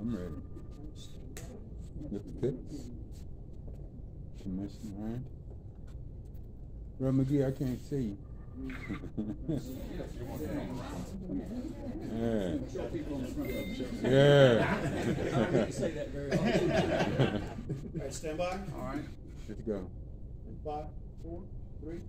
I'm ready. Mr. Pitts, Commissioner Aaron. Bro McGee, I can't see you. Yeah. Yeah. All right, stand by. All right, let's go. 5, 4, 3.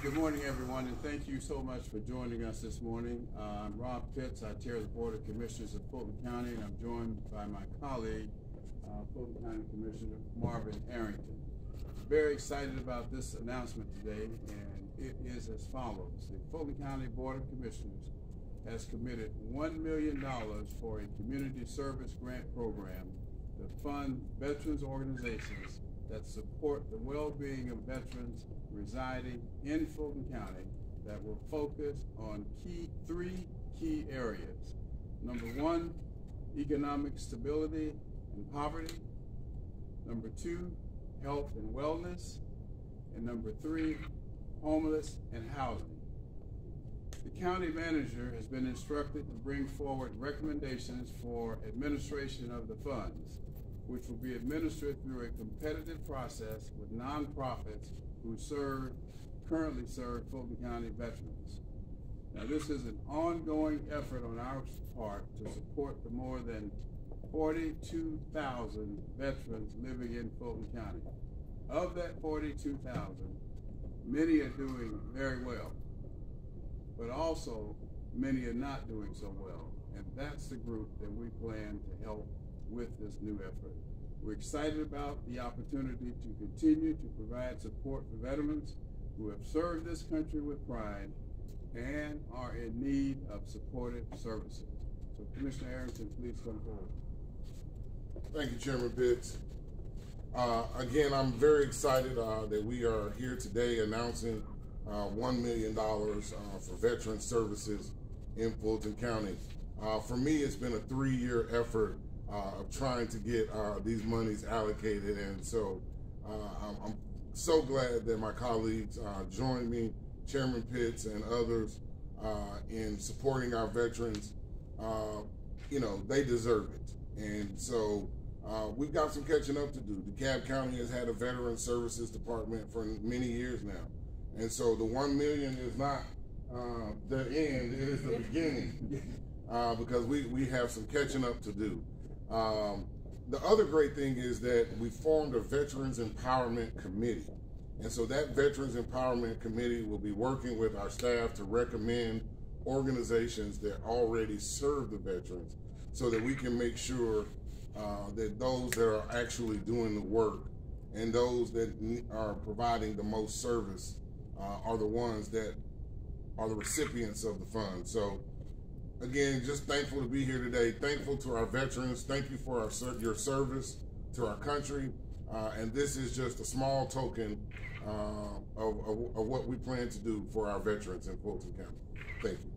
Good morning, everyone, and thank you so much for joining us this morning. I'm Rob Pitts. I chair the Board of Commissioners of Fulton County, and I'm joined by my colleague, Fulton County Commissioner Marvin Arrington. Very excited about this announcement today, and it is as follows. The Fulton County Board of Commissioners has committed $1 million for a community service grant program to fund veterans organizations that support the well-being of veterans residing in Fulton County that will focus on three key areas. Number 1, economic stability and poverty. Number 2, health and wellness. And number 3, homeless and housing. The county manager has been instructed to bring forward recommendations for administration of the funds, which will be administered through a competitive process with nonprofits who currently serve Fulton County veterans. Now, this is an ongoing effort on our part to support the more than 42,000 veterans living in Fulton County. Of that 42,000, many are doing very well, but also many are not doing so well. And that's the group that we plan to help with this new effort. We're excited about the opportunity to continue to provide support for veterans who have served this country with pride and are in need of supportive services. So Commissioner Arrington, please come forward. Thank you, Chairman Pitts. Again, I'm very excited that we are here today announcing $1 million for veteran services in Fulton County. For me, it's been a 3-year effort of trying to get these monies allocated, and so I'm so glad that my colleagues joined me, Chairman Pitts and others, in supporting our veterans. You know, they deserve it, and so we've got some catching up to do. DeKalb County has had a Veteran Services Department for many years now, and so the $1 million is not the end, it is the beginning, because we have some catching up to do. The other great thing is that we formed a Veterans Empowerment Committee. And so that Veterans Empowerment Committee will be working with our staff to recommend organizations that already serve the veterans so that we can make sure that those that are actually doing the work and those that are providing the most service are the ones that are the recipients of the fund. So again, just thankful to be here today. Thankful to our veterans. Thank you for your service to our country. And this is just a small token of what we plan to do for our veterans in Fulton County. Thank you.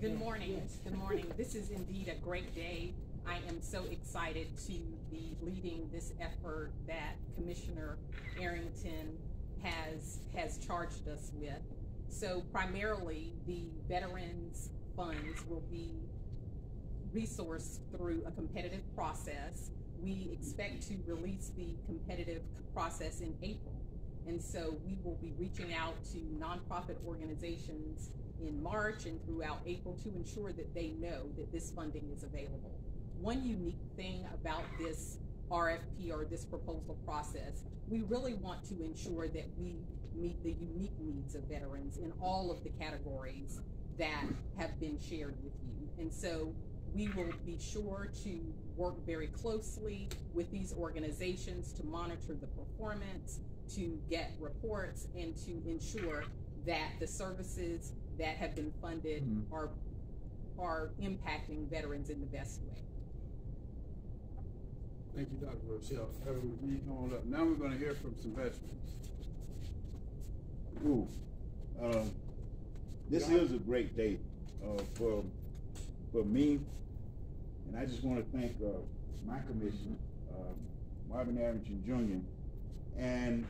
Good morning. Good morning. This is indeed a great day. I am so excited to be leading this effort that Commissioner Arrington has charged us with. So primarily the Veterans Funds will be resourced through a competitive process. We expect to release the competitive process in April. And so we will be reaching out to nonprofit organizations in March and throughout April to ensure that they know that this funding is available. One unique thing about this RFP or this proposal process, we really want to ensure that we meet the unique needs of veterans in all of the categories that have been shared with you. And so we will be sure to work very closely with these organizations to monitor the performance, to get reports, and to ensure that the services that have been funded are impacting veterans in the best way. Thank you, Dr. Rochelle. Everyone, come on up. Now we're going to hear from some veterans. This is a great day for me, and I just want to thank my commissioner, Marvin Arrington Jr., and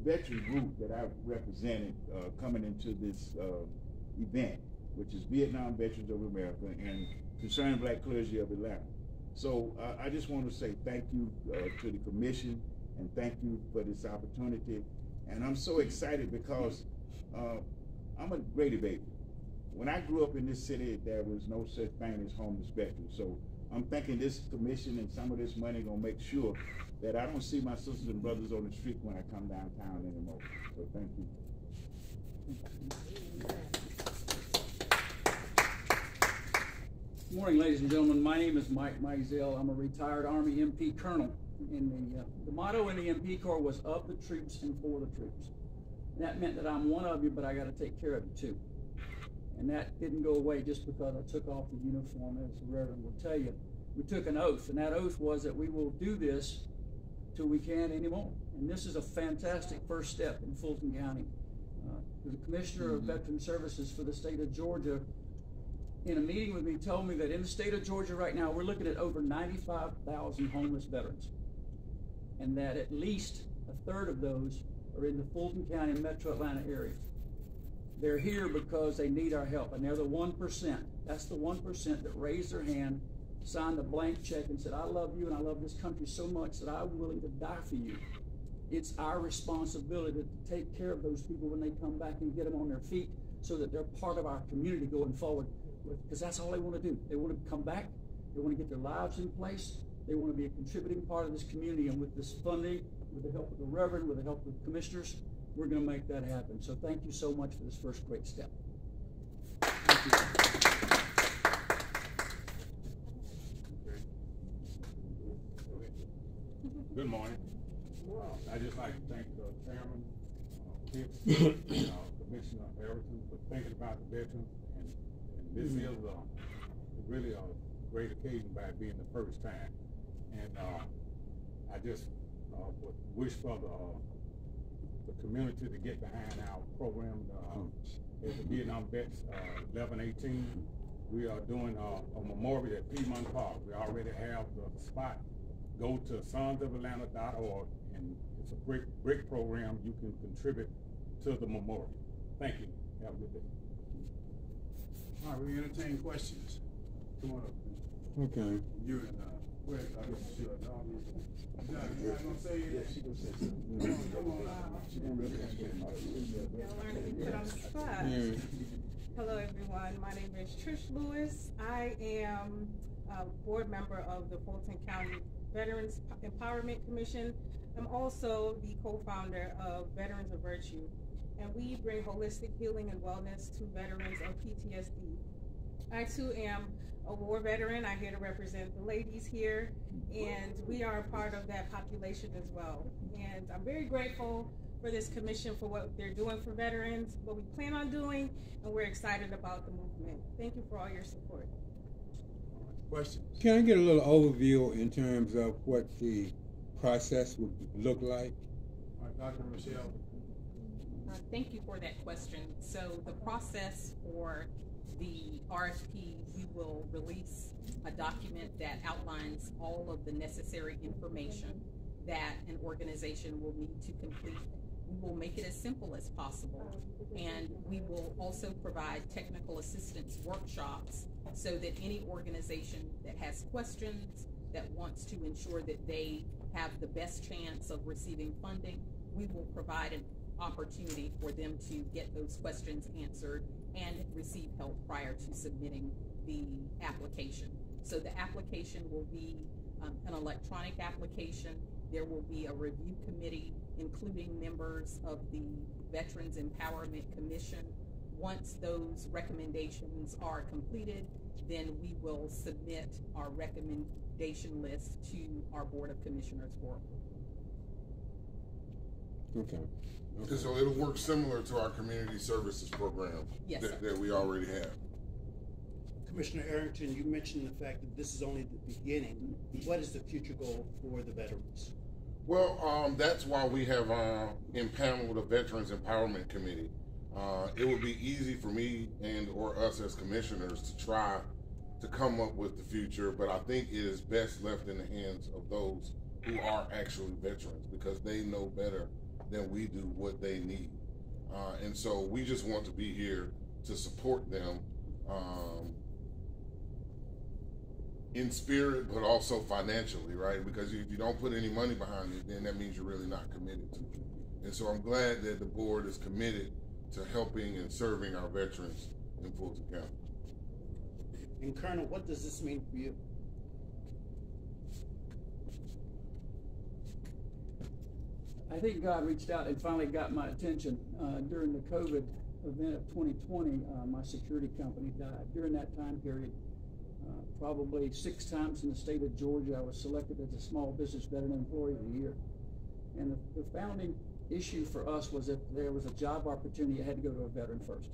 veteran group that I represented coming into this event, which is Vietnam Veterans of America and Concerning Black Clergy of Atlanta. So I just want to say thank you to the commission and thank you for this opportunity. And I'm so excited because I'm a Grady baby. When I grew up in this city, there was no such thing as homeless veterans. So I'm thinking this commission and some of this money gonna make sure that I don't see my sisters and brothers on the street when I come downtown anymore. So thank you. Good morning, ladies and gentlemen. My name is Mike Mizell. I'm a retired Army MP colonel. And the motto in the MP Corps was of the troops and for the troops. And that meant that I'm one of you, but I got to take care of you too. And that didn't go away just because I took off the uniform, as the Reverend will tell you. We took an oath, and that oath was that we will do this till we can't anymore. And this is a fantastic first step in Fulton County. The Commissioner of Veteran Services for the state of Georgia, in a meeting with me, told me that in the state of Georgia right now, we're looking at over 95,000 homeless veterans. And that at least a third of those are in the Fulton County and Metro Atlanta area. They're here because they need our help, and they're the 1%. That's the 1% that raised their hand, signed a blank check, and said, I love you and I love this country so much that I'm willing to die for you. It's our responsibility to take care of those people when they come back and get them on their feet so that they're part of our community going forward, because that's all they want to do. They want to come back, they want to get their lives in place, they want to be a contributing part of this community, and with this funding, with the help of the Reverend, with the help of the commissioners, we're going to make that happen. So thank you so much for this first great step. Thank you. Good morning. I'd just like to thank the Chairman, Pitts, Commissioner Everton for thinking about the veterans. And this is really a great occasion by it being the first time. And I just would wish for the community to get behind our program. As the Vietnam Vets 1118, we are doing a memorial at Piedmont Park. We already have the spot. Go to sonsofAtlanta.org, and it's a brick program. You can contribute to the memorial. Thank you. Have a good day. All right, we entertain questions. Come on up. Okay. You and where you're not gonna say it? She gonna say something. Come on. She gonna really Y'all learn to be put on the spot. Yeah. Hello, everyone. My name is Trish Lewis. I am a board member of the Fulton County Veterans Empowerment Commission. I'm also the co-founder of Veterans of Virtue, and we bring holistic healing and wellness to veterans of PTSD. I too am a war veteran. I'm here to represent the ladies here, and we are a part of that population as well. And I'm very grateful for this commission for what they're doing for veterans, what we plan on doing, and we're excited about the movement. Thank you for all your support. Questions? Can I get a little overview in terms of what the process would look like? All right, Dr. Michelle. Thank you for that question. So the process for the RFP, we will release a document that outlines all of the necessary information that an organization will need to complete. We will make it as simple as possible, and we will also provide technical assistance workshops so that any organization that has questions, that wants to ensure that they have the best chance of receiving funding, we will provide an opportunity for them to get those questions answered and receive help prior to submitting the application. So the application will be an electronic application. There will be a review committee, including members of the Veterans Empowerment Commission. Once those recommendations are completed, then we will submit our recommendation list to our Board of Commissioners for approval. Okay. So it'll work similar to our community services program Yes, that we already have. Commissioner Arrington, you mentioned the fact that this is only the beginning. What is the future goal for the veterans? Well, that's why we have impaneled a Veterans Empowerment Committee. It would be easy for me and or us as commissioners to try to come up with the future, but I think it is best left in the hands of those who are actually veterans, because they know better than we do what they need. And so we just want to be here to support them in spirit, but also financially, right? Because if you don't put any money behind it, then that means you're really not committed to it. And so I'm glad that the board is committed to helping and serving our veterans in Fulton County. And Colonel, what does this mean for you? I think God reached out and finally got my attention during the COVID event of 2020. My security company died. During that time period, probably 6 times in the state of Georgia, I was selected as a Small Business Veteran Employee of the Year. And the founding issue for us was if there was a job opportunity, it had to go to a veteran first.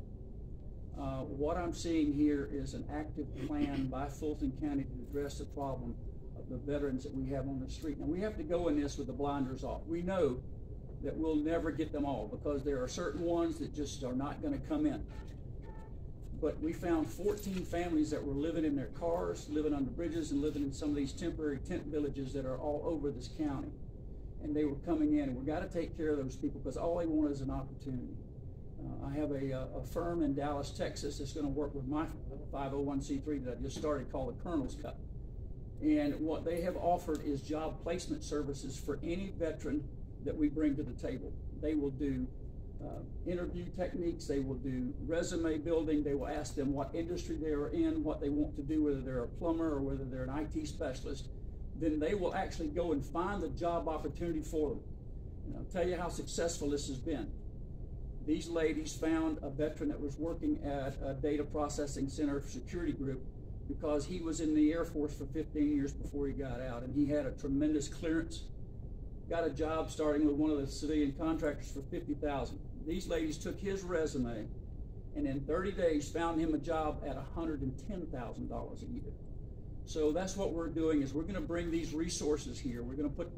What I'm seeing here is an active plan by Fulton County to address the problem of the veterans that we have on the street. And we have to go in this with the blinders off. We know that we'll never get them all because there are certain ones that just are not going to come in. But we found 14 families that were living in their cars, living under bridges, and living in some of these temporary tent villages that are all over this county. And they were coming in, and we've got to take care of those people because all they want is an opportunity. I have a firm in Dallas, Texas that's going to work with my 501c3 that I just started called the Colonel's Cup. And what they have offered is job placement services for any veteran that we bring to the table. They will do interview techniques, they will do resume building, they will ask them what industry they are in, what they want to do, whether they're a plumber or whether they're an IT specialist. Then they will actually go and find the job opportunity for them. And I'll tell you how successful this has been. These ladies found a veteran that was working at a data processing center security group because he was in the Air Force for 15 years before he got out, and he had a tremendous clearance. Got a job starting with one of the civilian contractors for $50,000. These ladies took his resume and in 30 days found him a job at $110,000 a year. So that's what we're doing is we're going to bring these resources here. We're going to put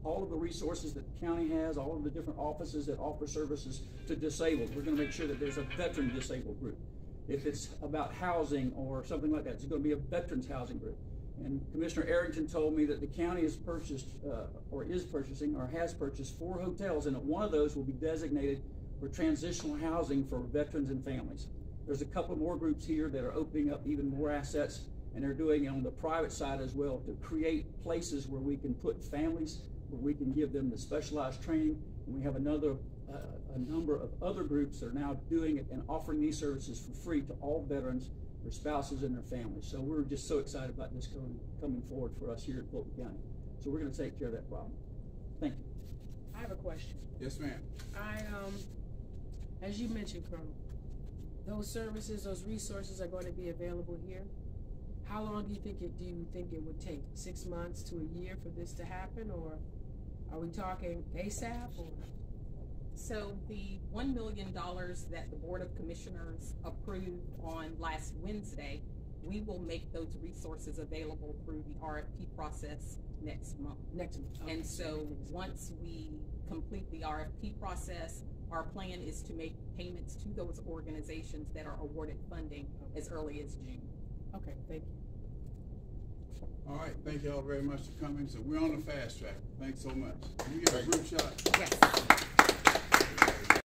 all of the resources that the county has, all of the different offices that offer services to disabled. We're going to make sure that there's a veteran disabled group. If it's about housing or something like that, it's going to be a veterans housing group. And Commissioner Arrington told me that the county has purchased or is purchasing or has purchased 4 hotels, and one of those will be designated for transitional housing for veterans and families. There's a couple more groups here that are opening up even more assets, and they're doing it on the private side as well to create places where we can put families, where we can give them the specialized training. And we have a number of other groups that are now doing it and offering these services for free to all veterans, their spouses, and their families. So we're just so excited about this coming forward for us here at Fulton County. So we're going to take care of that problem. Thank you. I have a question. Yes, ma'am. As you mentioned, Colonel, those services, those resources are going to be available here. How long do you think it would take? 6 months to a year for this to happen, or are we talking ASAP? Or? So the $1 million that the Board of Commissioners approved on last Wednesday, we will make those resources available through the RFP process next month. Okay. And so once we complete the RFP process, our plan is to make payments to those organizations that are awarded funding as early as June. Okay, thank you. All right, thank you all very much for coming. So we're on the fast track. Thanks so much. Can you get a group shot? Yes.